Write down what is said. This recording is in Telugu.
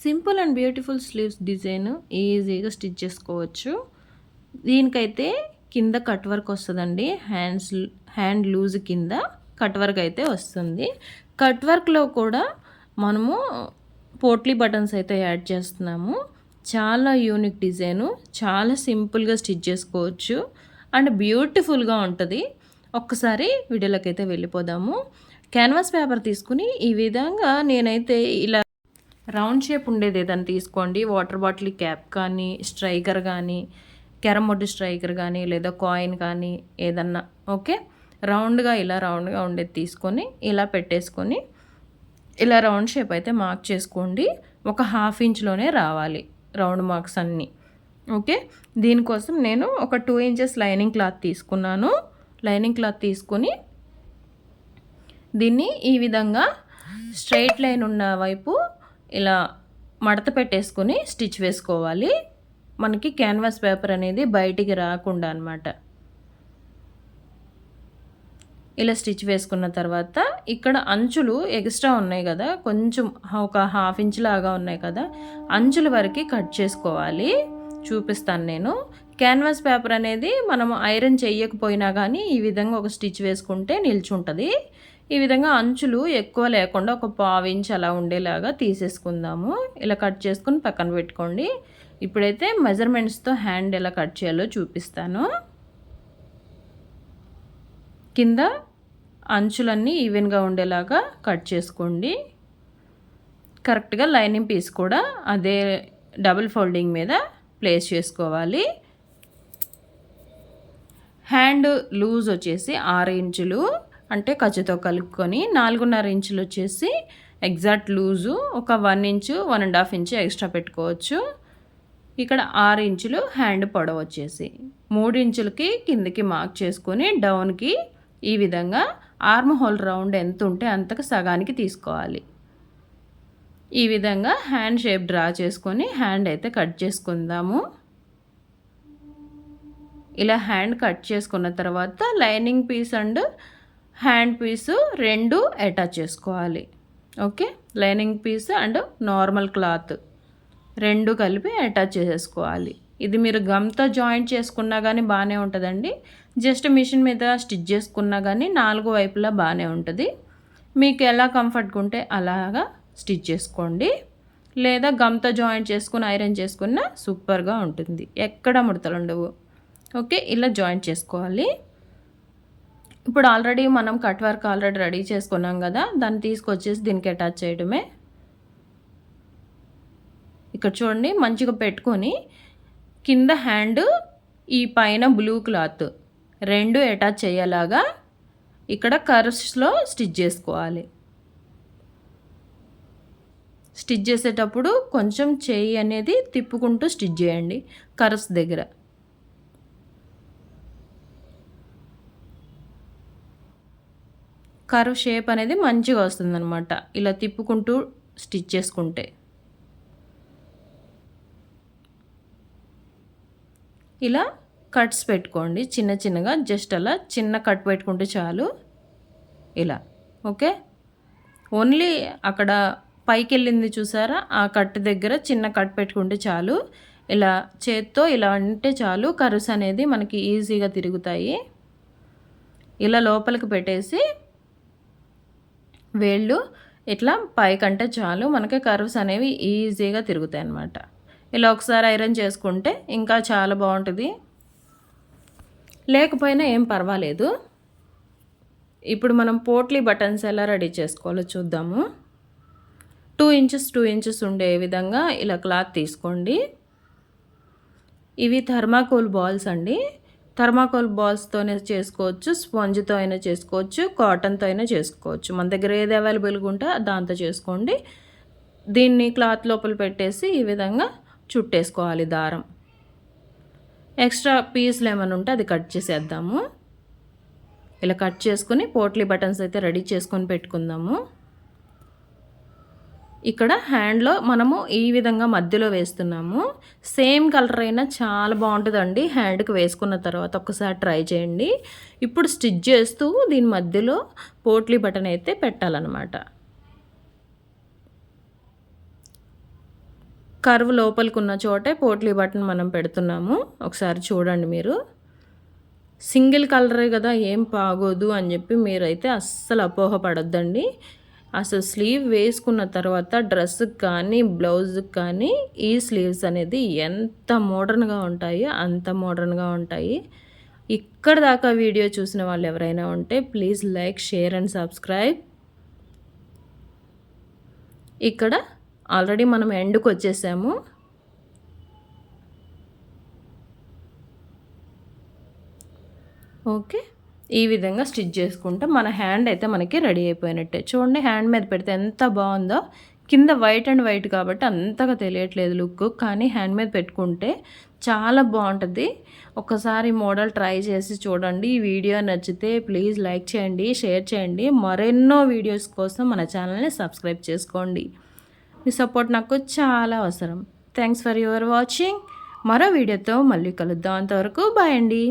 Simple and beautiful sleeves design ఈజీగా స్టిచ్ చేసుకోవచ్చు. దీనికైతే కింద కట్ వర్క్ వస్తుందండి. హ్యాండ్ లూజ్ కింద కట్ వర్క్ అయితే వస్తుంది. కట్ వర్క్లో కూడా మనము పోట్లీ బటన్స్ అయితే యాడ్ చేస్తున్నాము. చాలా యూనిక్ డిజైను, చాలా సింపుల్గా స్టిచ్ చేసుకోవచ్చు అండ్ బ్యూటిఫుల్గా ఉంటుంది. ఒక్కసారి వీడియోలోకి అయితే వెళ్ళిపోదాము. క్యాన్వాస్ పేపర్ తీసుకుని ఈ విధంగా నేనైతే ఇలా రౌండ్ షేప్ ఉండేది ఏదైనా తీసుకోండి. వాటర్ బాటిల్ క్యాప్ కానీ, స్ట్రైకర్ కానీ, క్యారమ్ బోర్డు స్ట్రైకర్ కానీ, లేదా కాయిన్ కానీ ఏదన్నా ఓకే. రౌండ్గా ఉండేది తీసుకొని ఇలా పెట్టేసుకొని ఇలా రౌండ్ షేప్ అయితే మార్క్ చేసుకోండి. ఒక 1/2 ఇంచ్లోనే రావాలి రౌండ్ మార్క్స్ అన్నీ ఓకే. దీనికోసం నేను ఒక 2 ఇంచెస్ లైనింగ్ క్లాత్ తీసుకున్నాను. లైనింగ్ క్లాత్ తీసుకొని దీన్ని ఈ విధంగా స్ట్రైట్ లైన్ ఉన్న వైపు ఇలా మడత పెట్టేసుకొని స్టిచ్ వేసుకోవాలి. మనకి క్యాన్వాస్ పేపర్ అనేది బయటికి రాకుండా అన్నమాట. ఇలా స్టిచ్ వేసుకున్న తర్వాత ఇక్కడ అంచులు ఎక్స్ట్రా ఉన్నాయి కదా, కొంచెం ఒక 1/2 ఇంచ్ లాగా ఉన్నాయి కదా, అంచుల వరకు కట్ చేసుకోవాలి. చూపిస్తాను నేను. క్యాన్వాస్ పేపర్ అనేది మనం ఐరన్ చేయకపోయినా కానీ ఈ విధంగా ఒక స్టిచ్ వేసుకుంటే నిల్చుంటుంది. ఈ విధంగా అంచులు ఎక్కువ లేకుండా ఒక 1/2 ఇంచ్ అలా ఉండేలాగా తీసేసుకుందాము. ఇలా కట్ చేసుకుని పక్కన పెట్టుకోండి. ఇప్పుడైతే మెజర్మెంట్స్తో హ్యాండ్ ఎలా కట్ చేయాలో చూపిస్తాను. కింద అంచులన్నీ ఈవెన్గా ఉండేలాగా కట్ చేసుకోండి. కరెక్ట్గా లైనింగ్ పీస్ కూడా అదే డబుల్ ఫోల్డింగ్ మీద ప్లేస్ చేసుకోవాలి. హ్యాండ్ లూజ్ వచ్చేసి 6 ఇంచులు, అంటే ఖర్చుతో కలుపుకొని 4.5 ఇంచులు వచ్చేసి ఎగ్జాక్ట్ లూజు, ఒక 1 ఇంచు 1.5 ఇంచు ఎక్స్ట్రా పెట్టుకోవచ్చు. ఇక్కడ 6 ఇంచులు హ్యాండ్ పొడవు వచ్చేసి 3 ఇంచులకి కిందకి మార్క్ చేసుకొని డౌన్కి ఈ విధంగా ఆర్మ్ హోల్ రౌండ్ ఎంత ఉంటే అంతకు సగానికి తీసుకోవాలి. ఈ విధంగా హ్యాండ్ షేప్ డ్రా చేసుకొని హ్యాండ్ అయితే కట్ చేసుకుందాము. ఇలా హ్యాండ్ కట్ చేసుకున్న తర్వాత lining piece and hand piece 2 attach చేసుకోవాలి okay. Lining piece and normal cloth 2 కలిపి అటాచ్ చేసేసుకోవాలి. ఇది మీరు గమ్తో జాయింట్ చేసుకున్నా కానీ బాగానే ఉంటుందండి. జస్ట్ మిషన్ మీద స్టిచ్ చేసుకున్నా కానీ 4 వైపులా బాగానే ఉంటుంది. మీకు ఎలా కంఫర్ట్గా ఉంటే అలాగా స్టిచ్ చేసుకోండి. లేదా గమ్తో జాయింట్ చేసుకుని ఐరన్ చేసుకున్నా సూపర్గా ఉంటుంది, ఎక్కడ ముడతలు ఉండవు ఓకే. ఇలా జాయింట్ చేసుకోవాలి. ఇప్పుడు ఆల్రెడీ మనం కట్ వర్క్ రెడీ చేసుకున్నాం కదా, దాన్ని తీసుకొచ్చేసి దీనికి అటాచ్ చేయడమే. ఇక్కడ చూడండి, మంచిగా పెట్టుకొని కింద హ్యాండ్ ఈ పైన బ్లూ క్లాత్ 2 అటాచ్ చేయేలాగా ఇక్కడ కర్వ్స్లో స్టిచ్ చేసుకోవాలి. స్టిచ్ చేసేటప్పుడు కొంచెం చేయి అనేది తిప్పుకుంటూ స్టిచ్ చేయండి కర్వ్స్ దగ్గర. కర్వ్ షేప్ అనేది మంచిగా వస్తుందన్నమాట ఇలా తిప్పుకుంటూ స్టిచ్ చేసుకుంటే. ఇలా కట్స్ పెట్టుకోండి చిన్న చిన్నగా, జస్ట్ అలా చిన్న కట్ పెట్టుకుంటే చాలు ఇలా ఓకే. ఓన్లీ అక్కడ పైకి వెళ్ళింది చూసారా, ఆ కట్ దగ్గర చిన్న కట్ పెట్టుకుంటే చాలు. ఇలా చేత్తో ఇలా అంటే చాలు, కర్వ్స్ అనేది మనకి ఈజీగా తిరుగుతాయి. ఇలా లోపలికి పెట్టేసి వేళ్ళు ఇట్లా పైకంటే చాలు, మనకి కర్వ్స్ అనేవి ఈజీగా తిరుగుతాయి అన్నమాట. ఇలా ఒకసారి ఐరన్ చేసుకుంటే ఇంకా చాలా బాగుంటుంది. లేకపోయినా ఏం పర్వాలేదు. ఇప్పుడు మనం పోట్లీ బటన్స్ ఎలా రెడీ చేసుకోవాలో చూద్దాము. 2 ఇంచెస్ ఉండే విధంగా ఇలా క్లాత్ తీసుకోండి. ఇవి థర్మాకోల్ బాల్స్ అండి. థర్మాకోల్ బాల్స్తోనే చేసుకోవచ్చు, స్పాంజ్తో అయినా చేసుకోవచ్చు, కాటన్తో అయినా చేసుకోవచ్చు. మన దగ్గర ఏది అవైలబుల్గా ఉంటే దాంతో చేసుకోండి. దీన్ని క్లాత్ లోపల పెట్టేసి ఈ విధంగా చుట్టేసుకోవాలి దారం. ఎక్స్ట్రా పీస్లు ఏమైనా ఉంటే అది కట్ చేసేద్దాము. ఇలా కట్ చేసుకుని పోట్లీ బటన్స్ అయితే రెడీ చేసుకొని పెట్టుకుందాము. ఇక్కడ హ్యాండ్లో మనము ఈ విధంగా మధ్యలో వేస్తున్నాము. సేమ్ కలర్ అయినా చాలా బాగుంటుందండి. హ్యాండ్కి వేసుకున్న తర్వాత ఒకసారి ట్రై చేయండి. ఇప్పుడు స్టిచ్ చేస్తూ దీని మధ్యలో పోట్లీ బటన్ అయితే పెట్టాలన్నమాట. కర్వ్ లోపలికున్న చోటే పోట్లీ బటన్ మనం పెడుతున్నాము. ఒకసారి చూడండి మీరు. సింగిల్ కలరే కదా ఏం బాగోదు అని చెప్పి మీరైతే అస్సలు అపోహపడొద్దండి. అసలు స్లీవ్ వేసుకున్న తర్వాత డ్రెస్‌కి కానీ, బ్లౌజ్‌కి కానీ ఈ స్లీవ్స్ అనేది ఎంత మోడర్న్‌గా ఉంటాయో అంత మోడర్న్‌గా ఉంటాయి. ఇక్కడి దాకా వీడియో చూసిన వాళ్ళు ఎవరైనా ఉంటే please like, share and subscribe. ఇక్కడ ఆల్రెడీ మనం ఎండ్‌కొచ్చేసాము. ఓకే. ఈ విధంగా స్టిచ్ చేసుకుంటే మన హ్యాండ్ అయితే మనకి రెడీ అయిపోయినట్టే. చూడండి హ్యాండ్ మీద పెడితే ఎంత బాగుందో. కింద వైట్ అండ్ వైట్ కాబట్టి అంతగా తెలియట్లేదు లుక్. కానీ హ్యాండ్ మీద పెట్టుకుంటే చాలా బాగుంటుంది. ఒకసారి మోడల్ ట్రై చేసి చూడండి. ఈ వీడియో నచ్చితే ప్లీజ్ లైక్ చేయండి, షేర్ చేయండి. మరెన్నో వీడియోస్ కోసం మన ఛానల్ని సబ్స్క్రైబ్ చేసుకోండి. మీ సపోర్ట్ నాకు చాలా అవసరం. Thanks for your watching. మరో వీడియోతో మళ్ళీ కలుద్దాం. అంతవరకు బాయ్ అండి.